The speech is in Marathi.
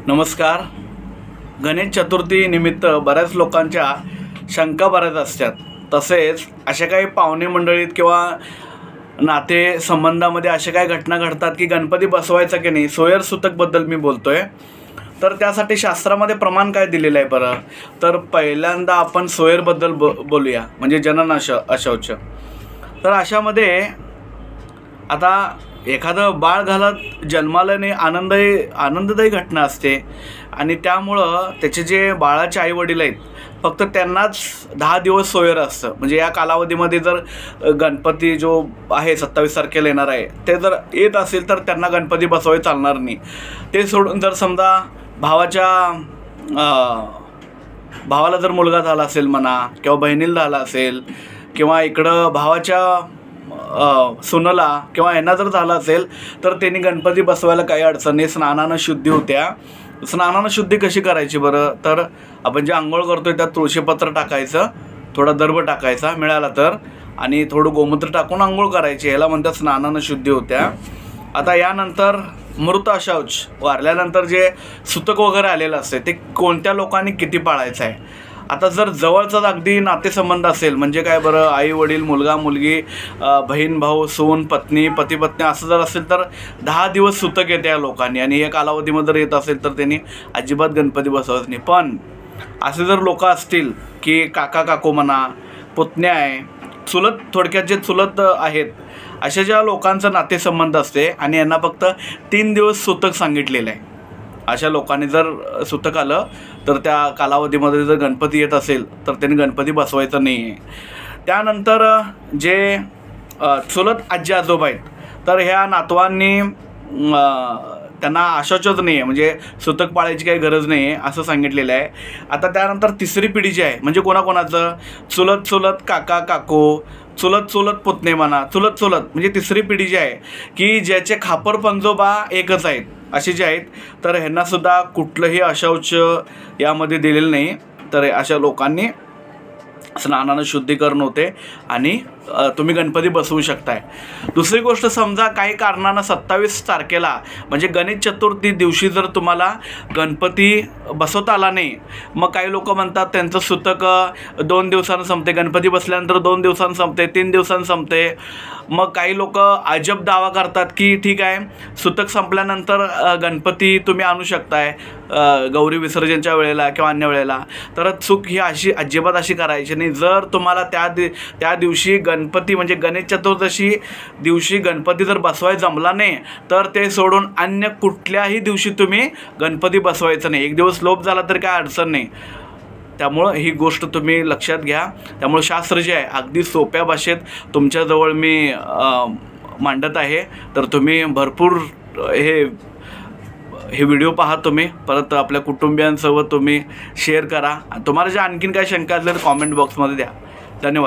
नमस्कार। गणेश चतुर्थी निमित्त बऱ्याच लोकांच्या शंका बऱ्याच असतात। तसेच अशा काही पाहुणे मंडळीत किंवा नाते संबंधामध्ये अशा काही घटना घडतात की गणपती बसवायचा की नाही, सोयर सुतकबद्दल मी बोलतोय। तर त्यासाठी शास्त्रामध्ये प्रमाण काय दिलेलं आहे बरं? तर पहिल्यांदा आपण सोयरबद्दल बोलूया, म्हणजे जनन अशौच। तर अशामध्ये आता एखादं बाळ घालत जन्माला नाही, आनंददायी घटना असते आणि त्यामुळं त्याचे जे बाळाचे आईवडील आहेत फक्त त्यांनाच 10 दिवस सोयर असतं। म्हणजे या कालावधीमध्ये जर गणपती जो आहे 27 तारखेला येणार आहे ते जर येत असेल तर त्यांना गणपती बसवायला चालणार नाही। ते सोडून जर समजा भावाला जर मुलगा झाला असेल म्हणा, किंवा बहिणीला झाला असेल, किंवा इकडं भावाच्या सुनेला किंवा यांना जर झालं असेल तर त्यांनी गणपती बसवायला काही अडचण नाही। स्नानानं शुद्धी होत्या। स्नानानं शुद्धी कशी करायची बरं? तर आपण जे आंघोळ करतोय त्यात तुळशीपत्र टाकायचं, थोडा दर्भ टाकायचा मिळाला तर, आणि थोडं गोमूत्र टाकून आंघोळ करायची। याला म्हणतात स्नानानं शुद्धी होत्या। आता यानंतर मृत अशौच, वारल्यानंतर जे सुतक वगैरे आलेलं असते ते कोणत्या लोकांनी किती पाळायचं आहे? आता जर जवळचाच अगदी नातेसंबंध असेल, म्हणजे काय बरं, आई वडील, मुलगा मुलगी, बहीण भाऊ, सून पत्नी, पती पत्नी असं जर असेल तर 10 दिवस सुतक येते या लोकांनी, आणि या कालावधीमध्ये जर येत असेल तर त्यांनी अजिबात गणपती बसवत नाही। पण असे जर लोक असतील की काका काकू म्हणा, पुतण्या आहे, चुलत, थोडक्यात जे चुलत आहेत, अशा ज्या लोकांचं नातेसंबंध असते आणि यांना फक्त 3 दिवस सुतक सांगितलेलं आहे, अशा लोकांनी जर सुतक आलं तर त्या कालावधीमध्ये जर गणपती येत असेल तर त्यांनी गणपती बसवायचा नाही आहे। त्यानंतर जे चुलत आजी आजोबा आहेत तर ह्या नातवांनी त्यांना अशौचच नाही आहे, म्हणजे सुतक पाळायची काही गरज नाही आहे असं सांगितलेलं आहे। आता त्यानंतर तिसरी पिढी जी आहे, म्हणजे कोणाकोणाचं, चुलत काका काकू, चुलत पुतणे म्हणा, चुलत म्हणजे तिसरी पिढी जी आहे की ज्याचे खापर पंजोबा एकच आहेत, असे जे आहेत, तर ह्यांनासुद्धा कुठलंही अशौच यामध्ये दिलेलं नाही। तर अशा लोकांनी स्नानानं शुद्धीकरण होते आणि तुम्ही गणपती बसवू शकताय। दुसरी गोष्ट, समजा काही कारणानं 27 तारखेला म्हणजे गणेश चतुर्थी दिवशी जर तुम्हाला गणपती बसवता आला नाही, मग काही लोक म्हणतात त्यांचं सुतक 2 दिवसांनी संपते, गणपती बसल्यानंतर 2 दिवसांनी संपते, 3 दिवसांनी संपते। मग काही लोक अजब दावा करतात की ठीक आहे, सुतक संपल्यानंतर गणपती तुम्ही आणू शकताय गौरी विसर्जनच्या वेळेला किंवा अन्य वेळेला। तर चूक ही अजिबात अशी करायची नाही। जर तुम्हाला त्या दिवशी गणपती म्हणजे गणेश चतुर्दशी दिवशी गणपती जर बसवायला जमला नाही तर ते सोडून अन्य कुठल्याही दिवशी तुम्ही गणपती बसवायचं नाही। एक दिवस लोप झाला तर काय अडचण नाही। त्यामुळं ही गोष्ट तुम्ही लक्षात घ्या। त्यामुळे शास्त्र जे आहे अगदी सोप्या भाषेत तुमच्याजवळ मी मांडत आहे, तर तुम्ही भरपूर हे व्हिडिओ पहा, तुम्ही परत आपल्या कुटुंबियांसोबत तुम्ही शेअर करा। तुम्हाला जे आणखीन काय शंका असल्या तर कॉमेंट बॉक्समध्ये द्या। धन्यवाद।